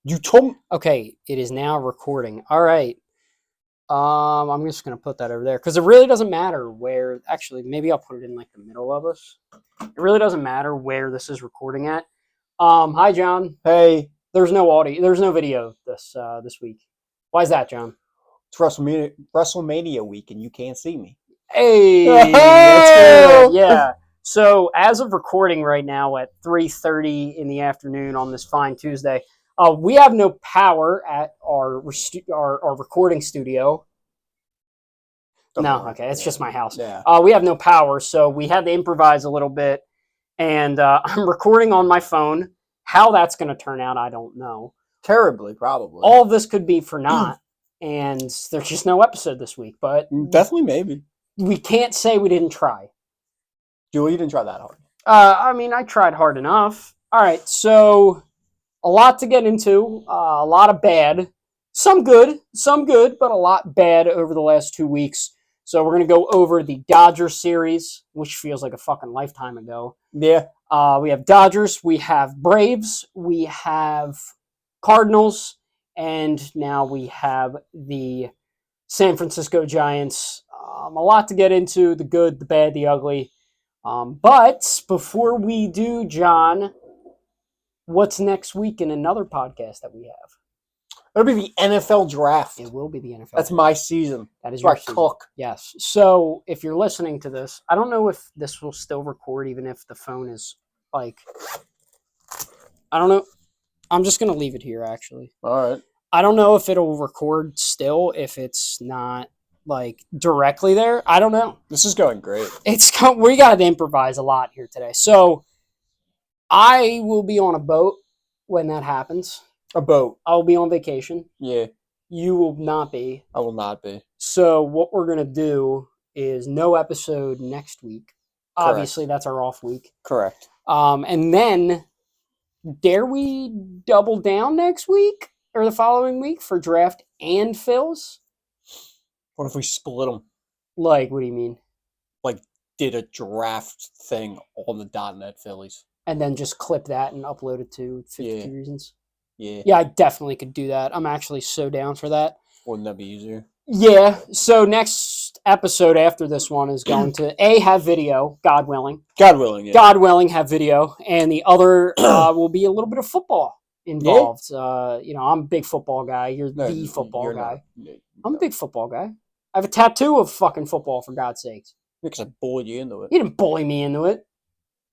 You told me. Okay, it is now recording. All right. I'm just gonna put that over there because it really doesn't matter where. Actually, maybe I'll put it in like the middle of us. It really doesn't matter where this is recording at. Hi John. Hey, There's no audio. There's no video this week. Why is that, John? it's WrestleMania week, and you can't see me. Hey, that's good. Yeah. So as of recording right now at 3:30 in the afternoon on this fine Tuesday, we have no power at our recording studio. Don't No, worry. okay, it's just my house. Yeah. We have no power, so we had to improvise a little bit, and I'm recording on my phone. How that's going to turn out, I don't know. Terribly, probably. All of this could be for naught, and there's just no episode this week. But Definitely, maybe. we can't say we didn't try. Julie, you didn't try that hard. I mean, I tried hard enough. All right, so a lot to get into. A lot of bad, some good, but a lot bad over the last 2 weeks. So we're gonna go over the Dodgers series, which feels like a fucking lifetime ago. Yeah. We have Dodgers, we have Braves, we have Cardinals, and now we have the San Francisco Giants. A lot to get into: the good, the bad, the ugly. But before we do, John, what's next week in another podcast that we have? It'll be the NFL draft. It will be the NFL. That's my season. That is where your I season. cook. Yes. So if you're listening to this, I don't know if this will still record, even if the phone is like, I don't know. I'm just gonna leave it here. Actually, All right. I don't know if it'll record still if it's not like directly there. I don't know. This is going great. We got to improvise a lot here today. So I will be on a boat when that happens. A boat. I'll be on vacation. Yeah. You will not be. I will not be. So what we're gonna do is no episode next week. Correct. Obviously, that's our off week. Correct. And then dare we double down next week or the following week for draft and fills? What if we split them? Like, what do you mean? Like, did a draft thing on the .net Phillies. And then just clip that and upload it to 52 Reasons? Yeah. Yeah, I definitely could do that. I'm actually so down for that. Wouldn't that be easier? Yeah. So next episode after this one is going to have video, God willing. God willing, yeah. God willing, have video, and the other will be a little bit of football involved. Yeah. I'm a big football guy. You're No, the football guy. Not. I'm a big football guy. I have a tattoo of fucking football, for God's sakes. Because I bullied you into it. You didn't bully me into it.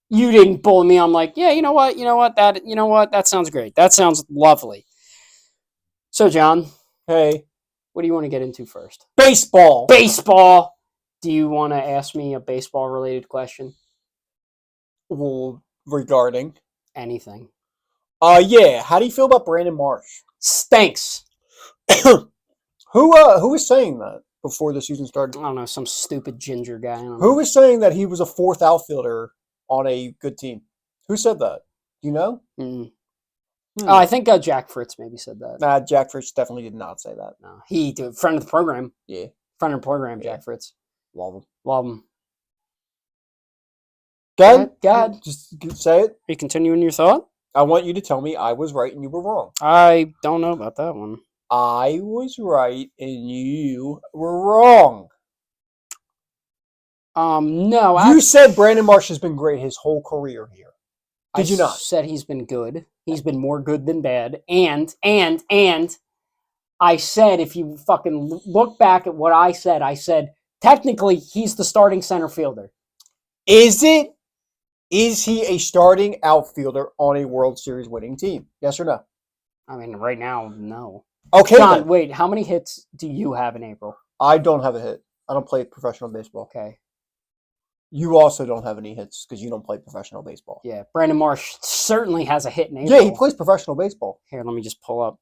You didn't bully me. I'm like, yeah, you know what? That sounds great. That sounds lovely. So, John, Hey. what do you want to get into first? Baseball. Baseball. Do you want to ask me a baseball-related question? Well, regarding? Anything. Yeah. How do you feel about Brandon Marsh? Stinks. Who was saying that before the season started? I don't know, some stupid ginger guy. Who was saying that he was a fourth outfielder on a good team? Who said that? Do you know? I think Jack Fritz maybe said that. Nah, Jack Fritz definitely did not say that. No, he did. Friend of the program. Yeah. Friend of the program, Yeah. Jack Fritz. Love him. Love him. Go ahead. Just say it. Are you continuing your thought? I want you to tell me I was right and you were wrong. I don't know about that one. I was right and you were wrong. No. You said Brandon Marsh has been great his whole career here. Did you not? I said he's been good. He's been more good than bad. And I said, if you fucking look back at what I said technically he's the starting center fielder. Is he a starting outfielder on a World Series winning team? Yes or no? I mean, right now, no. Okay, John, then. wait, how many hits do you have in April? I don't have a hit. I don't play professional baseball. Okay. You also don't have any hits because you don't play professional baseball. Yeah, Brandon Marsh certainly has a hit in April. Yeah, he plays professional baseball. Here, let me just pull up.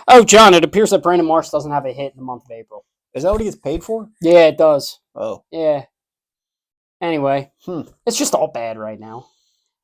Oh, John, it appears that Brandon Marsh doesn't have a hit in the month of April. Is that what he gets paid for? Yeah, it does. Oh. Yeah. Anyway, It's just all bad right now.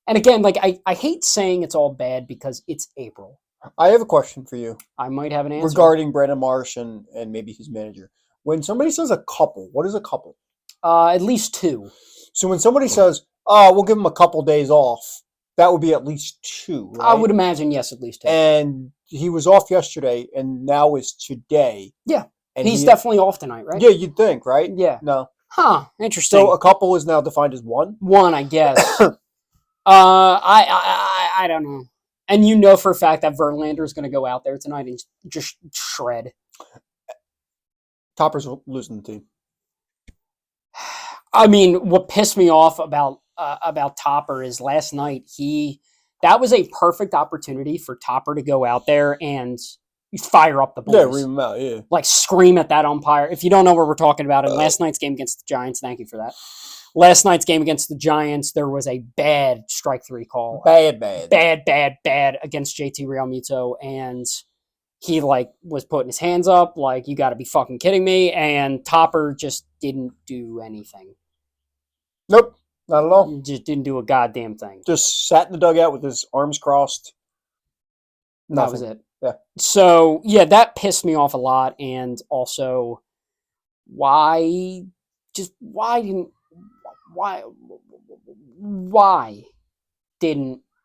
And again, like I hate saying it's all bad because it's April. I have a question for you. I might have an answer. Regarding Brandon Marsh and maybe his manager. When somebody says a couple, what is a couple? At least 2. So when somebody says, "Oh, we'll give him a couple days off," that would be at least 2, right? I would imagine, yes, at least 2. And he was off yesterday, and now is today. Yeah. And He's definitely off tonight, right? Yeah, you'd think, right? Yeah. No. Huh. Interesting. So a couple is now defined as 1? 1, I guess. I don't know. And you know for a fact that Verlander is going to go out there tonight and just shred. Topper's losing the team. I mean, what pissed me off about Topper is last night that was a perfect opportunity for Topper to go out there and fire up the boys. Yeah, ream him out, yeah. Like scream at that umpire. If you don't know what we're talking about, in last night's game against the Giants, thank you for that. Last night's game against the Giants, there was a bad strike 3 call. Bad Against JT Realmuto, and he was putting his hands up like, you got to be fucking kidding me, and Topper just didn't do anything. Nope, not at all. Just didn't do a goddamn thing. Just sat in the dugout with his arms crossed. That was it. Yeah. So, yeah, that pissed me off a lot, and also, why didn't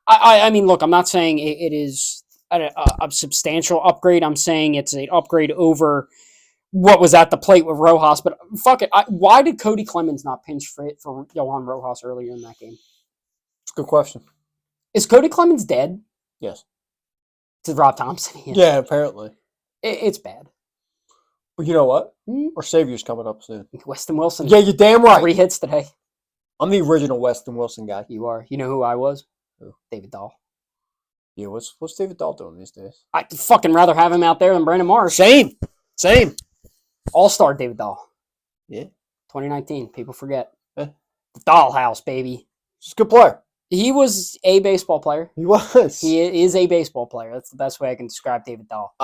I mean, look, I'm not saying it is a substantial upgrade. I'm saying it's an upgrade over what was at the plate with Rojas, but fuck it. Why did Cody Clemens not pinch for Johan Rojas earlier in that game? It's a good question. Is Cody Clemens dead? Yes. To Rob Thompson? Yeah, apparently. It's bad. Well, you know what? Our Savior's coming up soon. Weston Wilson. Yeah, you're damn right. 3 hits today. I'm the original Weston Wilson guy. You are. You know who I was? Who? David Dahl. Yeah, what's David Dahl doing these days? I'd fucking rather have him out there than Brandon Marsh. Same. All-star David Dahl. Yeah. 2019. People forget. Eh. The Dollhouse, baby. He's a good player. He was a baseball player. He was. He is a baseball player. That's the best way I can describe David Dahl.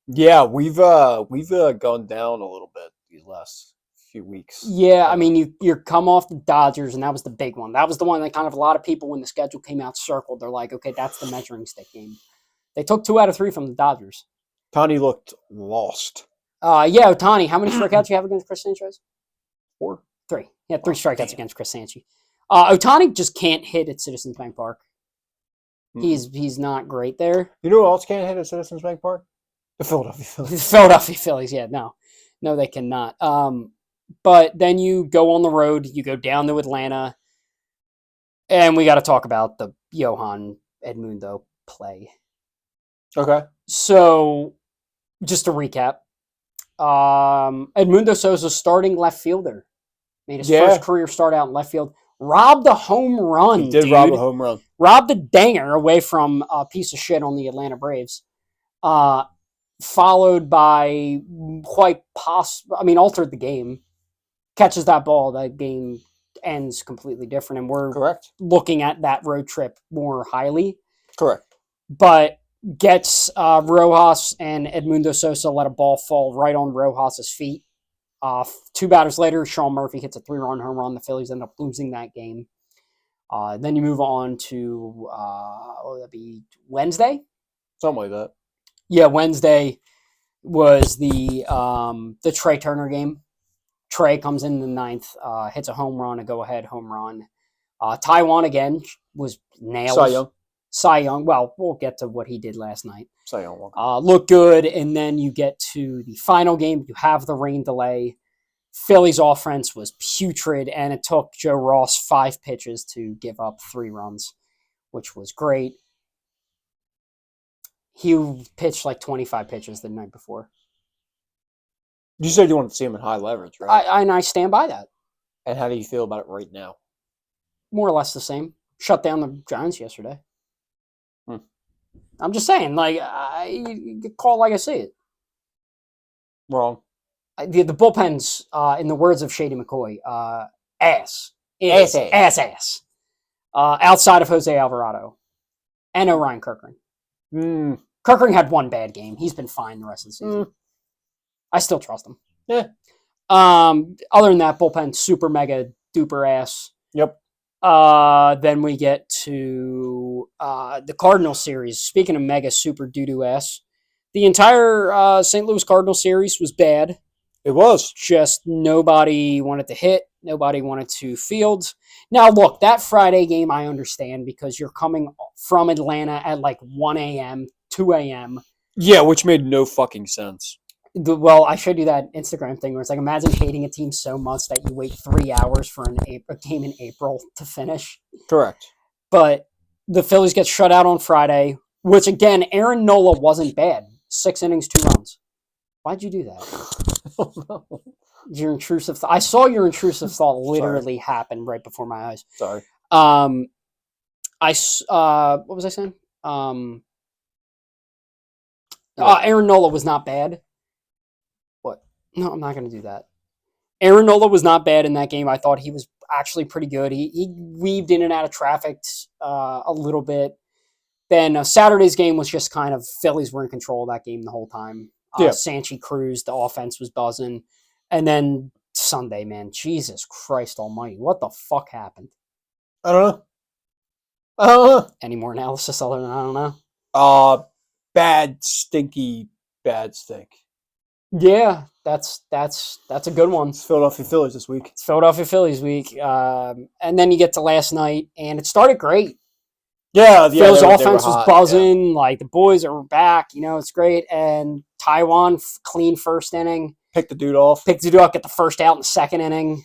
Yeah, we've gone down a little bit these last few weeks. Yeah, I mean, you come off the Dodgers, and that was the big one. That was the one that kind of a lot of people, when the schedule came out, circled. They're like, okay, that's the measuring stick game. They took 2 out of 3 from the Dodgers. Tony looked lost. Yeah, Ohtani, how many strikeouts you have against Chris Sanchez? 4. 3. He had 3 strikeouts against Chris Sanchez. Ohtani just can't hit at Citizens Bank Park. He's not great there. You know who else can't hit at Citizens Bank Park? The Philadelphia Phillies. The Philadelphia Phillies, yeah, no, they cannot. But then you go on the road, you go down to Atlanta, and we got to talk about the Johan Edmundo play. Okay. So, just to recap, Edmundo Sosa, starting left fielder, made his first career start out in left field. Robbed a home run. He did rob a home run. Robbed a danger away from a piece of shit on the Atlanta Braves. Followed by altered the game. Catches that ball, that game ends completely different, and we're looking at that road trip more highly. Correct. But gets Rojas and Edmundo Sosa let a ball fall right on Rojas's feet. 2 batters later, Sean Murphy hits a 3-run home run. The Phillies end up losing that game. Then you move on to that'd be Wednesday? Something like that. Yeah, Wednesday was the Trey Turner game. Trey comes in the 9th, hits a home run, a go-ahead home run. Taiwan again was nails. Cy Young. Well, we'll get to what he did last night. Cy Young. Looked good, and then you get to the final game. You have the rain delay. Phillies offense was putrid, and it took Joe Ross 5 pitches to give up 3 runs, which was great. He pitched like 25 pitches the night before. You said you wanted to see him in high leverage, right? I stand by that. And how do you feel about it right now? More or less the same. Shut down the Giants yesterday. I'm just saying, you call it like I see it. Wrong. The bullpen's, in the words of Shady McCoy, ass. Ass. Outside of Jose Alvarado and Orion Kirkring. Kirkring had 1 bad game. He's been fine the rest of the season. I still trust him. Yeah. Other than that, bullpen super mega duper ass. Yep. Then we get to the Cardinal series. Speaking of mega super doo-doo ass, the entire St. Louis Cardinal series was bad. It was. Just nobody wanted to hit. Nobody wanted to field. Now, look, that Friday game I understand because you're coming from Atlanta at like 1 a.m., 2 a.m. Yeah, which made no fucking sense. Well, I showed you that Instagram thing where it's like, imagine hating a team so much that you wait 3 hours for a game in April to finish. Correct. But the Phillies get shut out on Friday, which again, Aaron Nola wasn't bad. 6 innings, 2 runs. Why'd you do that? Your intrusive I saw your intrusive thought literally happen right before my eyes. Sorry. What was I saying? Aaron Nola was not bad. What? No, I'm not going to do that. Aaron Nola was not bad in that game. I thought he was actually pretty good. He weaved in and out of traffic a little bit. Then Saturday's game was just kind of Phillies were in control of that game the whole time. Sanchi cruised. The offense was buzzing. And then Sunday, man, Jesus Christ almighty. What the fuck happened? I don't know. Any more analysis other than I don't know? Bad, stinky, bad stink. Yeah, that's a good one. It's Philadelphia Phillies this week. It's Philadelphia Phillies week. And then you get to last night, and it started great. Yeah, Phil's offense was buzzing. Yeah. Like, the boys are back. It's great. And Taiwan, clean first inning. Pick the dude off. Get the first out in the second inning.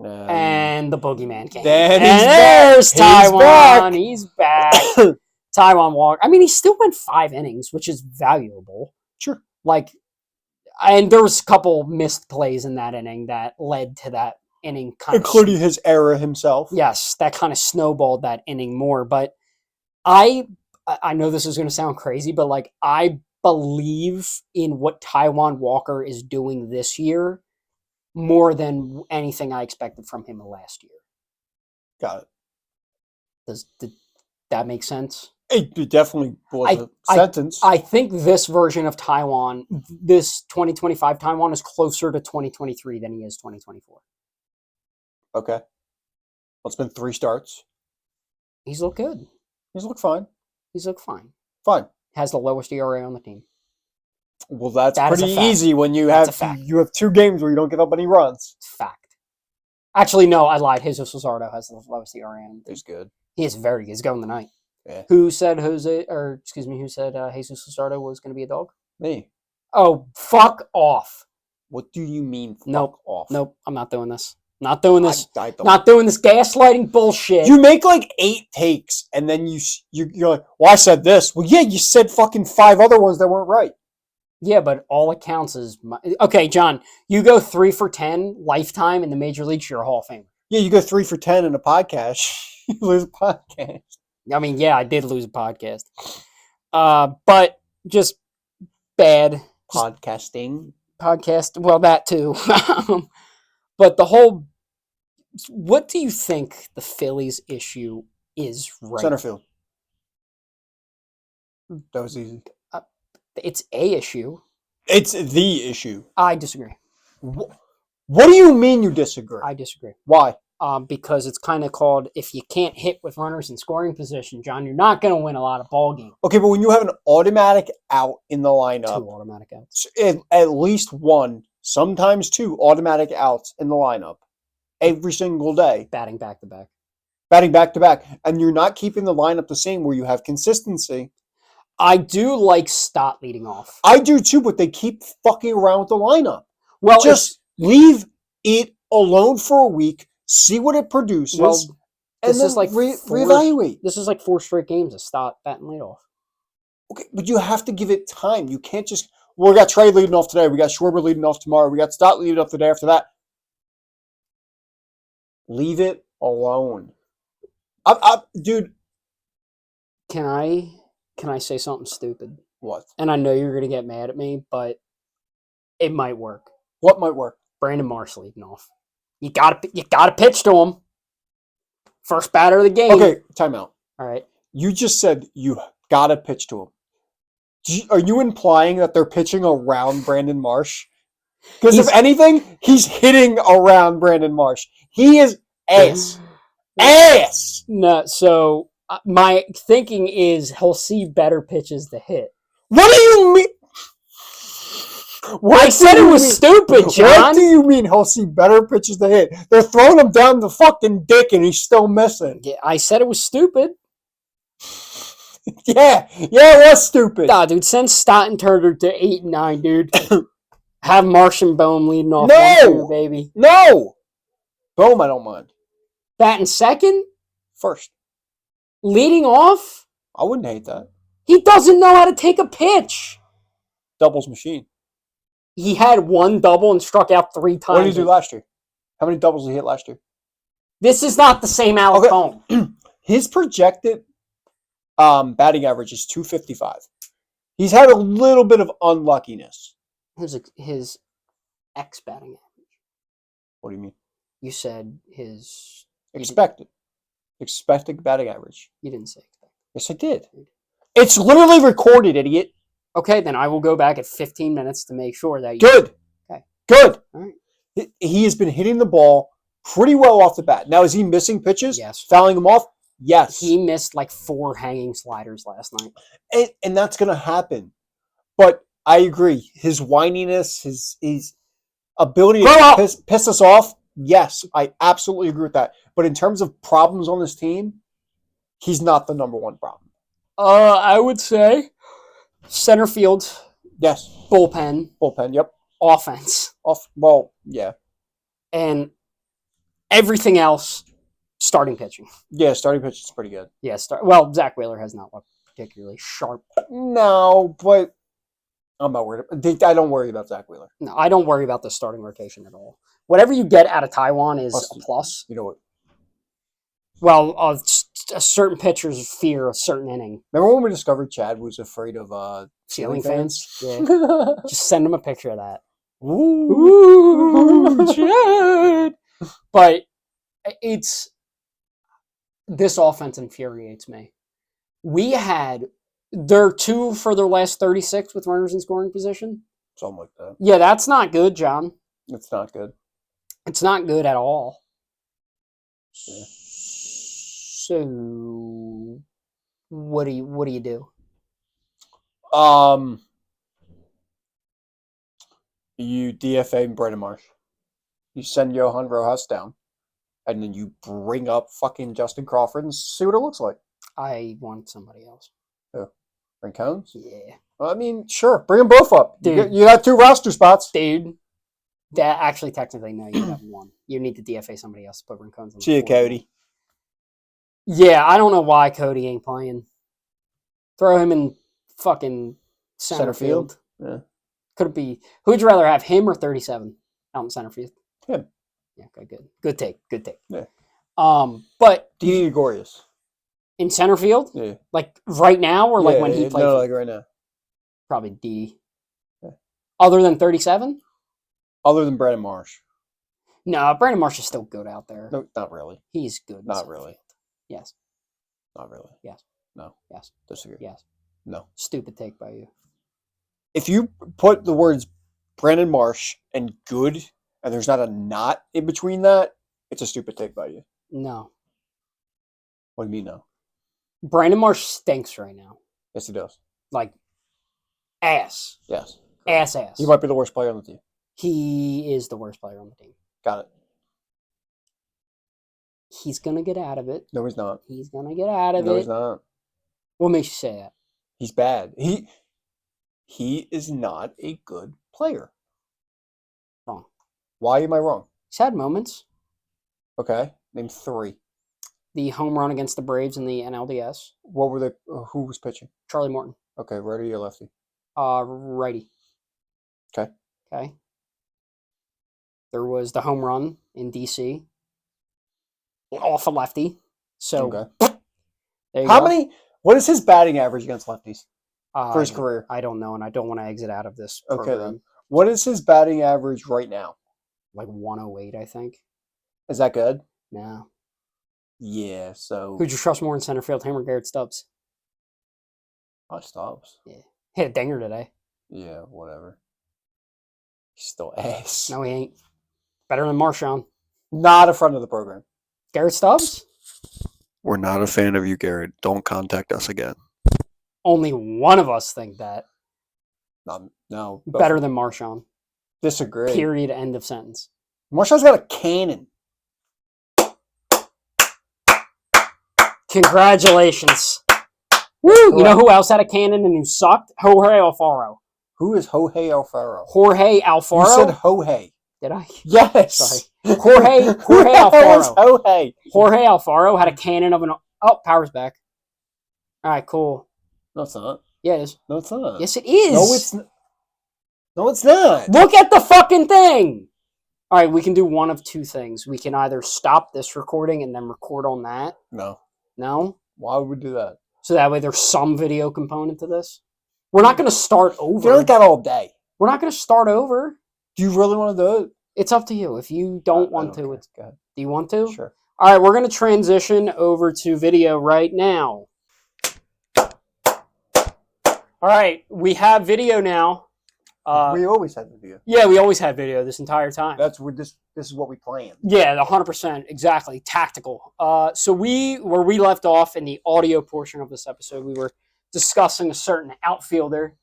And the boogeyman came. There's Taiwan. He's back. Taiwan walked. I mean, he still went 5 innings, which is valuable. Sure. And there was a couple missed plays in that inning that led to that inning. Including his error himself. Yes, that kind of snowballed that inning more. But I know this is going to sound crazy, but I believe in what Taiwan Walker is doing this year more than anything I expected from him last year. Got it. Did that make sense? It definitely was a sentence. I think this version of Taiwan, this 2025 Taiwan, is closer to 2023 than he is 2024. Okay. Well, it's been 3 starts. He's looked good. He's looked fine. Fine. Has the lowest ERA on the team. Well, that's pretty easy when you have 2 games where you don't give up any runs. Fact. Actually, no, I lied. Jesus Luzardo has the lowest ERA on the team. He's good. He is very good. He's going tonight. Yeah. Who said Jesus Luzardo was going to be a dog? Me. Oh, fuck off. What do you mean fuck off? Nope, I'm not doing this. Not doing this. Not doing this gaslighting bullshit. You make 8 takes, and then you're like, well, I said this. Well, yeah, you said fucking 5 other ones that weren't right. Yeah, but all it counts is... Okay, John, you go 3 for 10 lifetime in the Major Leagues, you're a Hall of Famer. Yeah, you go 3 for 10 in a podcast, you lose a podcast. I mean, yeah, I did lose a podcast. But just bad. Podcasting. Well, that too. But the whole... What do you think the Phillies' issue is right Center field. That was easy. It's a issue. It's the issue. I disagree. What do you mean you disagree? I disagree. Why? Because it's kind of called, if you can't hit with runners in scoring position, John, you're not going to win a lot of ball games. Okay, but when you have an automatic out in the lineup. 2 automatic outs. At least 1, sometimes 2 automatic outs in the lineup. Every single day. Batting back to back. And you're not keeping the lineup the same where you have consistency. I do like Stott leading off. I do too, but they keep fucking around with the lineup. Well, just leave it alone for a week, see what it produces, and then reevaluate. This is 4 straight games of Stott batting leadoff. Okay, but you have to give it time. You can't just, we got Trey leading off today, we got Schwarber leading off tomorrow, we got Stott leading off the day after that. Leave it alone. Dude. Can I say something stupid? What? And I know you're going to get mad at me, but it might work. What might work? Brandon Marsh leading off. You gotta pitch to him. First batter of the game. Okay, timeout. All right. You just said you gotta pitch to him. Are you implying that they're pitching around Brandon Marsh? Because if anything, he's hitting around Brandon Marsh. He is ass. Ass! No, so my thinking is he'll see better pitches to hit. What do you mean? I said it was stupid, John. What do you mean he'll see better pitches to hit? They're throwing him down the fucking dick and he's still missing. Yeah, I said it was stupid. Yeah, it was stupid. Nah, dude, send Staunton Turner to 8 and 9, dude. Have Marsh and Bohm leading off. No! Baby. No! Boom, I don't mind. Batting second? First. Leading off? I wouldn't hate that. He doesn't know how to take a pitch. Doubles machine. He had one double and struck out 3 times. What did he do last year? How many doubles did he hit last year? This is not the same Alec Bohm. His projected batting average is 255. He's had a little bit of unluckiness. His X batting average. What do you mean? You said his... Expected batting average. You didn't say expected. Yes, I did. It's literally recorded, idiot. Okay, then I will go back at 15 minutes to make sure that you... Good. Okay. Good. All right. He has been hitting the ball pretty well off the bat. Now, is he missing pitches? Yes. Fouling them off? Yes. He missed like 4 hanging sliders last night. And that's going to happen. But I agree. His whininess, his ability to piss us off, yes, I absolutely agree with that. But in terms of problems on this team, he's not the number one problem. I would say center field. Yes. Bullpen. Yep. Offense. Well, yeah. And everything else, starting pitching. Yeah, starting pitch is pretty good. Yeah, well, Zach Wheeler has not looked particularly sharp. No, but I'm not worried. I don't worry about Zach Wheeler. No, I don't worry about the starting rotation at all. Whatever you get out of Taiwan is a plus. You know what? Well, a certain pitcher's fear a certain inning. Remember when we discovered Chad was afraid of ceiling fans? Yeah. Yeah. Just send him a picture of that. Ooh. Chad! But this offense infuriates me. They're 2 for their last 36 with runners in scoring position. Something like that. Yeah, that's not good, John. It's not good. It's not good at all. Yeah. So, what do you do? You DFA Brendan Marsh. You send Johan Rojas down, and then you bring up fucking Justin Crawford and see what it looks like. I want somebody else. Who? Rincones? Yeah. I mean, sure. Bring them both up. Dude. You got 2 roster spots. Dude. That actually, technically, no, you have 1. You need to DFA somebody else to put Rincones on. See you, Cody. Yeah, I don't know why Cody ain't playing. Throw him in fucking center field. Yeah. Could it be? Who'd you rather have, him or 37 out in center field? Him. Yeah, okay, good. Good take. Yeah. But Didi Gregorius. in center field, Yeah. like right now, or like when he played? No, like right now. Probably D. Yeah. Other than 37? Other than Brandon Marsh. No, Brandon Marsh is still good out there. No, not really. He's good. in Not center really. field. Yes. Not really. Yes. No. Yes. Disagree. Yes. No. Stupid take by you. If you put the words Brandon Marsh and good, and there's not a not in between that, it's a stupid take by you. No. What do you mean no? Brandon Marsh stinks right now. Yes, he does. Like, ass. Yes. Ass. He might be the worst player on the team. He is the worst player on the team. Got it. He's going to get out of it. No, he's not. He's going to get out of it. No, he's not. What makes you say that? He's bad. He is not a good player. Wrong. Why am I wrong? He's had moments. Okay. Name 3. The home run against the Braves in the NLDS. What were they? Who was pitching? Charlie Morton. Okay, righty or lefty? Righty. Okay. Okay. There was the home run in DC. Off a lefty. So, okay. There you How go. many? What is his batting average against lefties for his career? I don't know, and I don't want to exit out of this Okay, program. then. What is his batting average right now? Like 108, I think. Is that good? No. Yeah, so... Who'd you trust more in center field, him or Garrett Stubbs? Oh, Stubbs. Yeah. Hit a dinger today. Yeah, whatever. He's still ass. No, he ain't. Better than Marshawn. Not a friend of the program. Garrett Stubbs? We're not a fan of you, Garrett. Don't contact us again. Only one of us think that. No. Better than Marchand. Disagree. Period. End of sentence. Marchand's got a cannon. Congratulations. Woo! You know who else had a cannon and who sucked? Jorge Alfaro. Who is Jorge Alfaro? Jorge Alfaro? You said Jorge. Did I? Yes. Sorry. Jorge Alfaro. Jorge. Jorge Alfaro had a cannon of an... Oh, power's back. All right, cool. No, it's not. Yeah, it is. No, it's not. Yes, it is. No, it's not. Look at the fucking thing. All right, we can do one of two things. We can either stop this recording and then record on that. No. No? Why would we do that? So that way there's some video component to this. We're not going to start over. You only got all day. We're not going to start over. Do you really want to do it? It's up to you. If you don't want to, it's good. Do you want to? Sure. All right, we're going to transition over to video right now. All right, we have video now. We always had video. Yeah, we always had video this entire time. That's what this is what we planned. Yeah, 100%, exactly, tactical. So where we left off in the audio portion of this episode, we were discussing a certain outfielder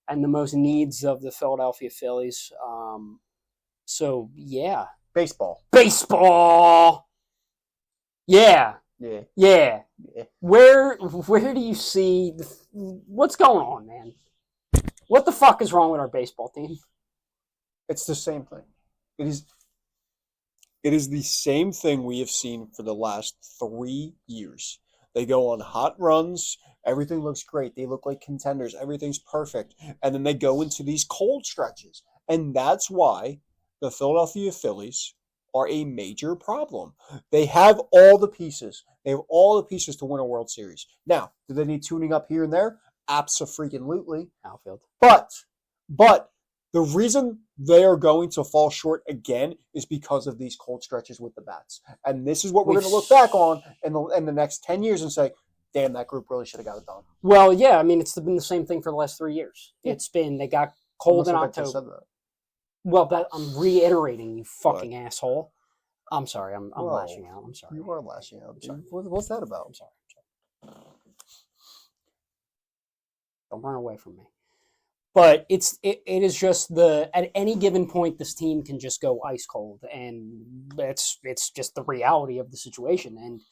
and the most needs of the Philadelphia Phillies. So yeah, Baseball. Yeah. Yeah. Where do you see what's going on, man? What the fuck is wrong with our baseball team? It's the same thing. It is the same thing we have seen for the last 3 years. They go on hot runs. Everything looks great. They look like contenders. Everything's perfect. And then they go into these cold stretches. And that's why the Philadelphia Phillies are a major problem. They have all the pieces. They have all the pieces to win a World Series. Now, do they need tuning up here and there? Abso-freaking-lutely. Outfield. But the reason they are going to fall short again is because of these cold stretches with the bats. And this is what we're going to look back on in the next 10 years and say, damn, that group really should have got it done. Well, yeah, I mean, it's been the same thing for the last 3 years. Yeah. They got cold in October. Well, I'm reiterating, you fucking asshole. I'm sorry, I'm lashing out. I'm sorry. You are lashing out. What's that about? I'm sorry. Don't run away from me. But it is just at any given point this team can just go ice cold, and it's just the reality of the situation. And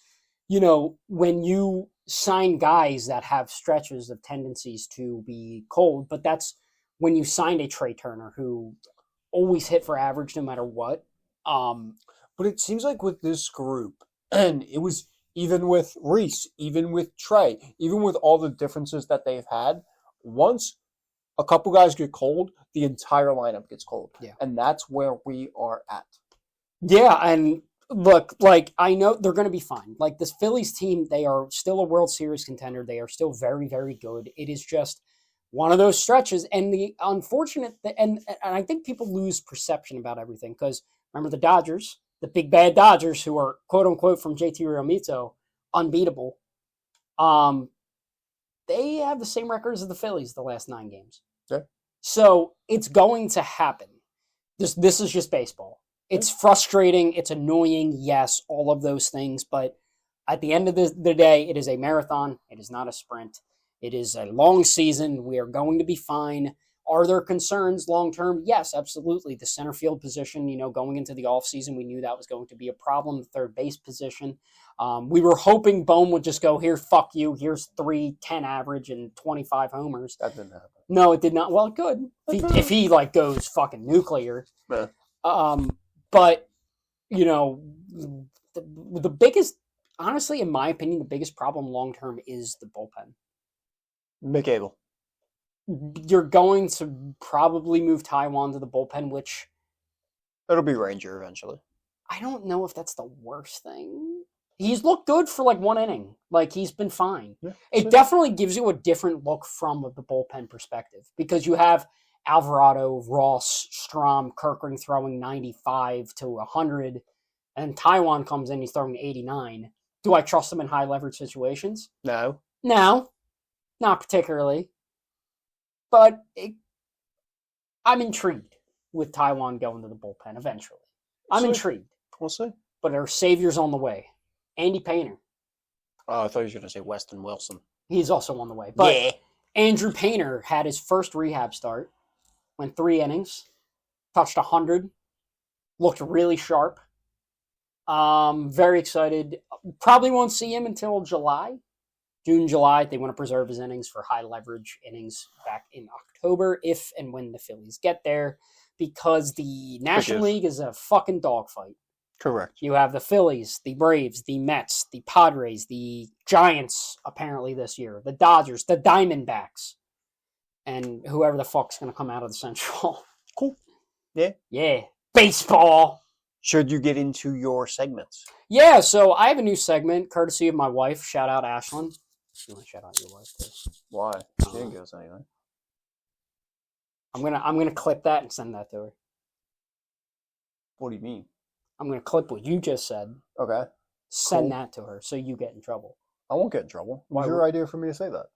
when you sign guys that have stretches of tendencies to be cold, but that's when you signed a Trey Turner who always hit for average no matter what. But it seems like with this group, and it was even with Reese, even with Trey, even with all the differences that they've had, once a couple guys get cold, the entire lineup gets cold. Yeah. And that's where we are at. Yeah, and look, I know they're going to be fine. This Phillies team, they are still a World Series contender. They are still very, very good. It is just one of those stretches. And the unfortunate, and I think people lose perception about everything because remember the Dodgers, the big bad Dodgers, who are quote unquote from JT Realmuto, unbeatable. They have the same records as the Phillies the last 9 games. Yeah. So it's going to happen. This is just baseball. It's frustrating. It's annoying. Yes, all of those things. But at the end of the day, it is a marathon. It is not a sprint. It is a long season. We are going to be fine. Are there concerns long-term? Yes, absolutely. The center field position, going into the offseason, we knew that was going to be a problem. The third base position. We were hoping Bohm would just go, here, fuck you. Here's 310 average and 25 homers. That didn't happen. No, it did not. Well, it could. If he goes fucking nuclear. Yeah. But, the biggest, honestly, in my opinion, the biggest problem long-term is the bullpen. McAble. You're going to probably move Taiwan to the bullpen, which... It'll be Ranger eventually. I don't know if that's the worst thing. He's looked good for 1 inning. He's been fine. Yeah, it definitely gives you a different look from the bullpen perspective because you have Alvarado, Ross, Strom, Kerkering throwing 95 to 100, and Taiwan comes in, he's throwing 89. Do I trust him in high leverage situations? No. No, not particularly. But I'm intrigued with Taiwan going to the bullpen eventually. I'm intrigued. We'll see. But our savior's on the way. Andy Painter. Oh, I thought you were going to say Weston Wilson. He's also on the way. But yeah. Andrew Painter had his first rehab start. went 3 innings, touched 100, looked really sharp. Very excited. Probably won't see him until June, July. They want to preserve his innings for high leverage innings back in October, if and when the Phillies get there, because the National League is a fucking dogfight. Correct. You have the Phillies, the Braves, the Mets, the Padres, the Giants, apparently this year, the Dodgers, the Diamondbacks, and whoever the fuck's going to come out of the Central. Cool. Yeah. Yeah. Baseball. Should you get into your segments? Yeah, so I have a new segment, courtesy of my wife. Shout out, Ashlyn. You want to shout out your wife, too? Why? She didn't give us anything. I'm gonna clip that and send that to her. What do you mean? I'm gonna clip what you just said. Okay. Send that to her so you get in trouble. I won't get in trouble. What's your idea for me to say that?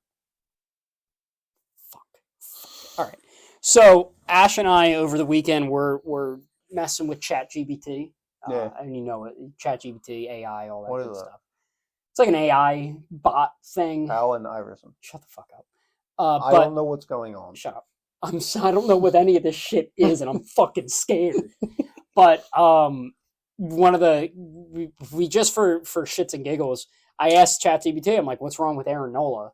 Fuck. All right. So Ash and I over the weekend were messing with ChatGPT. Yeah. And you know it, ChatGPT, AI, all that What good is that? stuff. It's like an AI bot thing. Alan Iverson. Shut the fuck up. I don't know what's going on. Shut up. I don't know what any of this shit is, and I'm fucking scared. But one of the we just for shits and giggles, I asked ChatGPT, I'm like, "What's wrong with Aaron Nola?"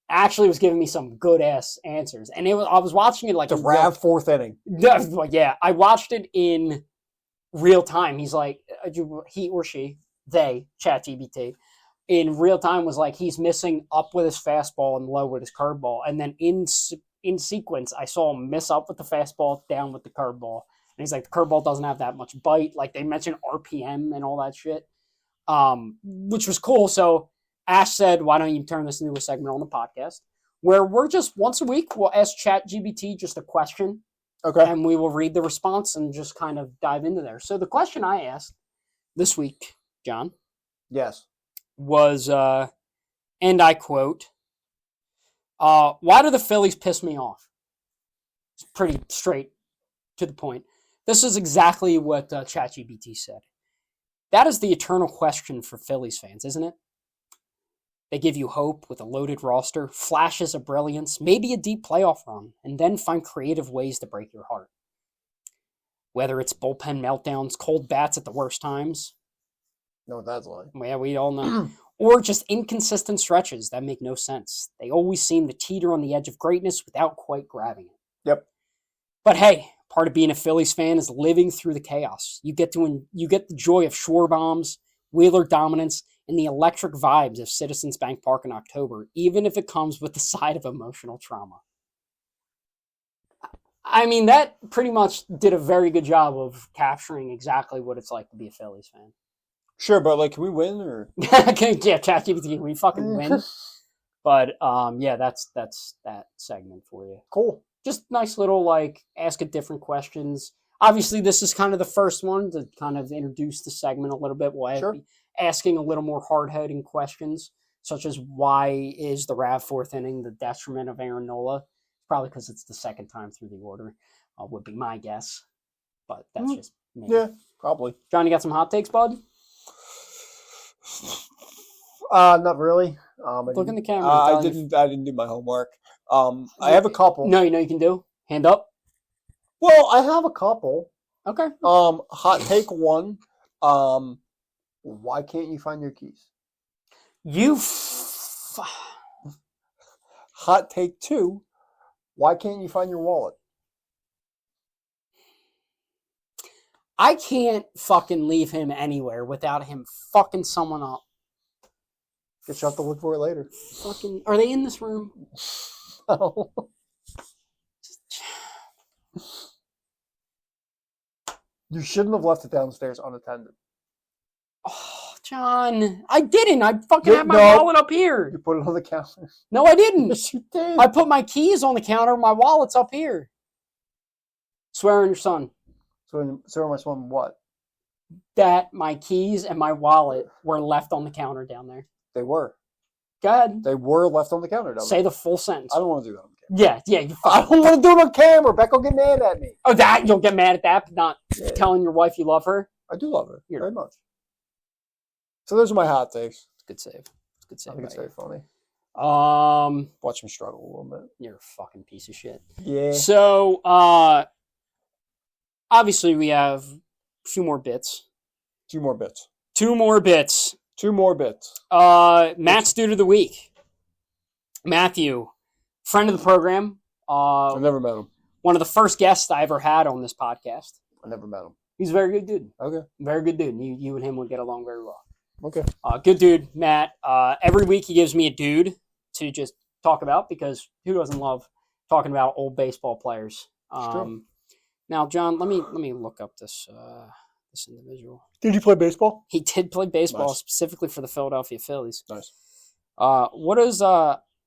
Actually, was giving me some good ass answers, and I was watching it like the Rav fourth inning. Yeah, I watched it in real time. He's like, he or she, they, ChatGPT, in real time was like, he's missing up with his fastball and low with his curveball, and then in sequence, I saw him miss up with the fastball, down with the curveball. And he's like, the curveball doesn't have that much bite. Like, they mentioned RPM and all that shit, which was cool. So Ash said, why don't you turn this into a segment on the podcast where we're just once a week, we'll ask ChatGPT just a question. Okay. And we will read the response and just kind of dive into there. So the question I asked this week, John. Yes. Was, and I quote, why do the Phillies piss me off? It's pretty straight to the point. This is exactly what ChatGPT said. That is the eternal question for Phillies fans, isn't it? They give you hope with a loaded roster, flashes of brilliance, maybe a deep playoff run, and then find creative ways to break your heart. Whether it's bullpen meltdowns, cold bats at the worst times. No, that's like. Yeah, we all know. Or just inconsistent stretches that make no sense. They always seem to teeter on the edge of greatness without quite grabbing it. Yep. But hey, part of being a Phillies fan is living through the chaos. You get the joy of shore bombs, Wheeler dominance, and the electric vibes of Citizens Bank Park in October, even if it comes with the side of emotional trauma. I mean, that pretty much did a very good job of capturing exactly what it's like to be a Phillies fan. Sure, but like, can we win or? Yeah, ChatGPT, we fucking win. But yeah, that's that segment for you. Cool. Just nice little like ask it different questions. Obviously, this is kind of the first one to kind of introduce the segment a little bit. We'll be asking a little more hard-hitting questions, such as why is the Rav fourth inning the detriment of Aaron Nola? Probably because it's the second time through the order, would be my guess. But that's just me. Yeah, probably. John, you got some hot takes, bud? Not really. Look in the camera. I didn't do my homework. I have a couple. No, you know you can do. Hand up. Well, I have a couple. Okay. Hot take one. Why can't you find your keys? Hot take two. Why can't you find your wallet? I can't fucking leave him anywhere without him fucking someone up. Guess you'll have to look for it later. Fucking, are they in this room? No. You shouldn't have left it downstairs unattended. Oh, John, I didn't. I fucking had my wallet up here. You put it on the counter. No, I didn't. Yes, you did. I put my keys on the counter. My wallet's up here. Swear on your son. So my son, what? That my keys and my wallet were left on the counter down there. They were. Go ahead. They were left on the counter. Say the full sentence. I don't want to do that on camera. Yeah. I don't want to do it on camera. Becca will get mad at me. Oh, that you'll get mad at that, but not telling your wife you love her. I do love her very much. So those are my hot takes. Good save. I think it's very funny. Watch me struggle a little bit. You're a fucking piece of shit. Yeah. So, obviously we have a few more bits. 2 more bits. 2 more bits. 2 more bits. Matt's dude of the week. Matthew, friend of the program. I never met him. One of the first guests I ever had on this podcast. I never met him. He's a very good dude. Okay. Very good dude. You and him would get along very well. Okay. Good dude, Matt. Every week he gives me a dude to just talk about because who doesn't love talking about old baseball players? Now, John, let me look up this individual. Did you play baseball? He did play baseball Nice. specifically for the Philadelphia Phillies. Nice. What does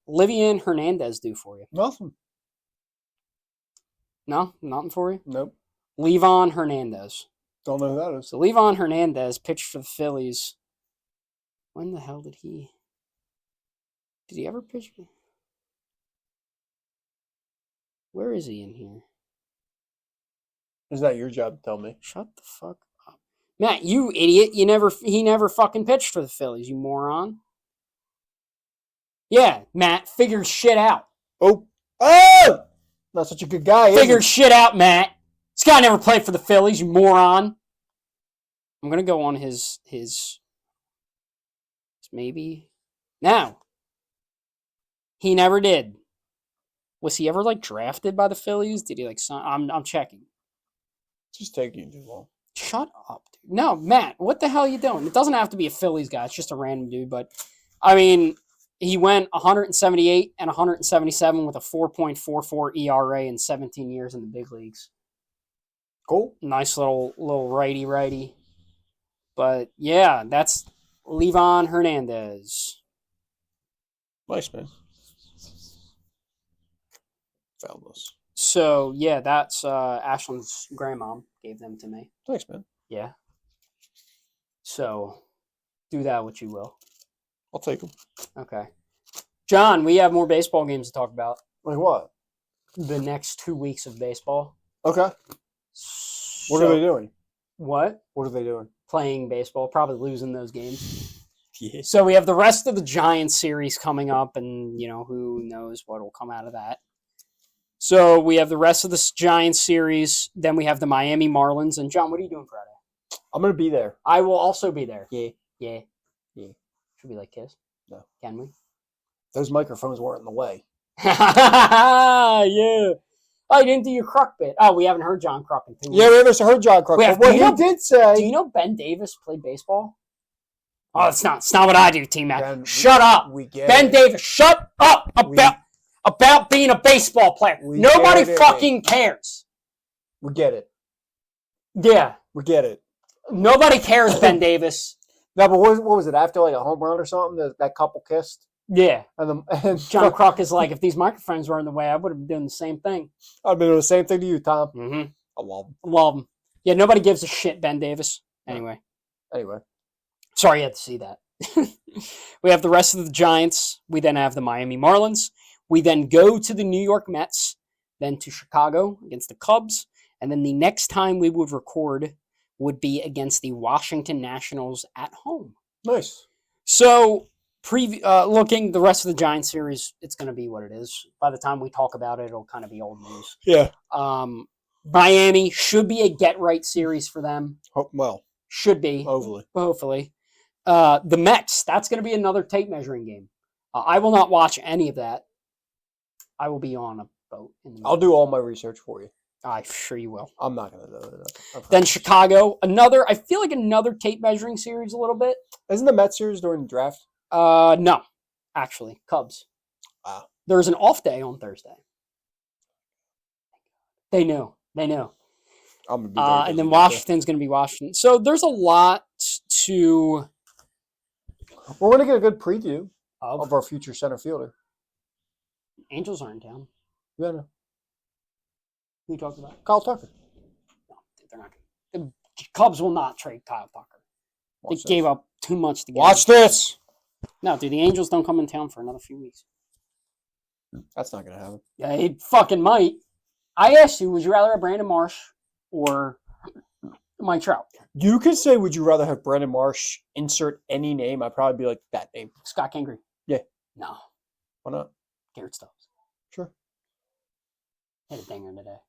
Livian Hernandez do for you? Nothing. No, nothing for you. Nope. Levon Hernandez. Don't know who that is. So Levon Hernandez pitched for the Phillies. When the hell did he ever pitch? Where is he in here? Is that your job to tell me? Shut the fuck up. Matt, you idiot. He never fucking pitched for the Phillies, you moron. Yeah, Matt, figure shit out. Oh! Not such a good guy, Figure is shit out, Matt. This guy never played for the Phillies, you moron. I'm gonna go on his maybe. Now, he never did. Was he ever drafted by the Phillies? Did he sign? I'm checking. It's just taking too long. Shut up, dude. No, Matt, what the hell are you doing? It doesn't have to be a Phillies guy. It's just a random dude. But, I mean, he went 178 and 177 with a 4.44 ERA in 17 years in the big leagues. Cool. Nice little righty. But, yeah, that's Levon Hernandez. Nice, man. Found this. So, yeah, that's Ashland's grandmom gave them to me. Thanks, man. Yeah. So, do that what you will. I'll take them. Okay. John, we have more baseball games to talk about. Like what? The next 2 weeks of baseball. Okay. What are they doing? What? What are they doing? Playing baseball, probably losing those games. Yeah. So we have the rest of the Giants series coming up, and, who knows what will come out of that. So we have the rest of this Giants series. Then we have the Miami Marlins. And, John, what are you doing Friday? I'm going to be there. I will also be there. Yeah. Should we kiss? No. Can we? Those microphones weren't in the way. Yeah. Oh, you didn't do your Kruk bit. Oh, we haven't heard John Kruk in 2 weeks. Yeah, we haven't heard John Kruk. But what he did say... Do you know Ben Davis played baseball? Oh, it's not what I do, T-Mac. Shut up. We get Ben it. Davis, shut up about being a baseball player. Nobody fucking cares. We get it. Yeah. We get it. Nobody cares, Ben Davis. No, but what was it? After a home run or something, that couple kissed? Yeah. And John Kruk is like, if these microphones were in the way, I would have been doing the same thing. I'd been doing the same thing to you, Tom. Mm-hmm. I love him. Love him. Yeah, nobody gives a shit, Ben Davis. Anyway. Sorry you had to see that. We have the rest of the Giants. We then have the Miami Marlins. We then go to the New York Mets, then to Chicago against the Cubs, and then the next time we would record would be against the Washington Nationals at home. Nice. So, looking the rest of the Giants series, it's going to be what it is. By the time we talk about it, it'll kind of be old news. Yeah. Miami should be a get-right series for them. Well. Should be. Hopefully. The Mets, that's going to be another tape measuring game. I will not watch any of that. I will be on a boat. I'll do all my research for you. I'm sure you will. I'm not going to do it. Then Chicago, I feel like another tape measuring series a little bit. Isn't the Mets series during the draft? No, actually, Cubs. Wow. There's an off day on Thursday. They know. I'm gonna be and then Washington's going to be Washington. So there's a lot to... We're going to get a good preview of our future center fielder. Angels are in town. Yeah, no. Who are you talking about? Kyle Tucker. No, they're not. The Cubs will not trade Kyle Tucker. They gave up too much to get Watch this. No, dude, the Angels don't come in town for another few weeks. That's not going to happen. Yeah, it fucking might. I asked you, would you rather have Brandon Marsh or Mike Trout? You could say, would you rather have Brandon Marsh insert any name? I'd probably be like, that name. Scott Kingery. Yeah. No. Why not? Garrett Stubbs. Sure. Hit a dinger today.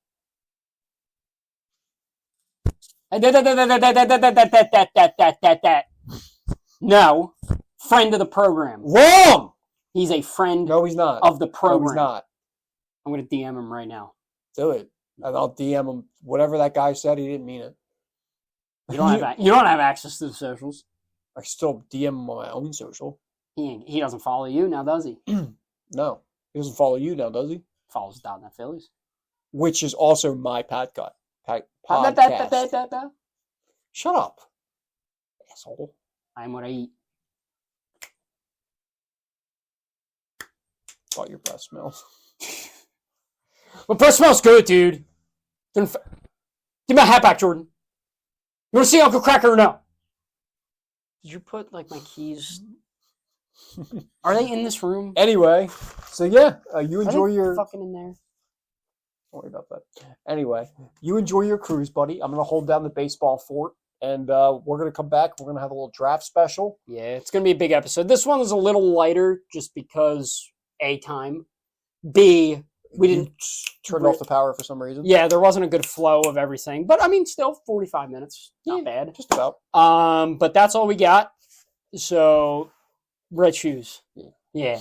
No. Friend of the program. Wrong! He's a friend No, he's not. of the program. No, he's not. I'm going to DM him right now. Do it. And I'll DM him. Whatever that guy said, he didn't mean it. You don't have access to the socials. I still DM him on my own social. He doesn't follow you now, does he? No. He doesn't follow you now, does he? Follows dotnetphillies. Which is also my podcast. Shut up. Asshole. I'm what I eat. Thought your breath smells. My breath smells good, dude. Give me my hat back, Jordan. You want to see Uncle Cracker or no? Did you put, like, my keys? Are they in this room? Anyway, so yeah, you enjoy Are they your... fucking in there? Don't worry about that. Anyway, you enjoy your cruise, buddy. I'm going to hold down the baseball fort, and we're going to come back. We're going to have a little draft special. Yeah, it's going to be a big episode. This one is a little lighter just because, A, time. B, we didn't... Turn off the power for some reason. Yeah, there wasn't a good flow of everything. But, I mean, still, 45 minutes. Not bad. Just about. But that's all we got. So, red shoes. Yeah.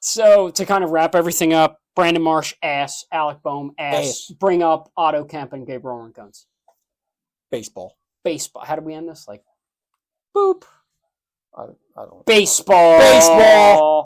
So, to kind of wrap everything up, Brandon Marsh, ass. Alec Bohm, ass. Bring up Otto Kemp and Gabriel Guns. Baseball. Baseball. How did we end this? Like, boop. I don't know. Baseball. Baseball.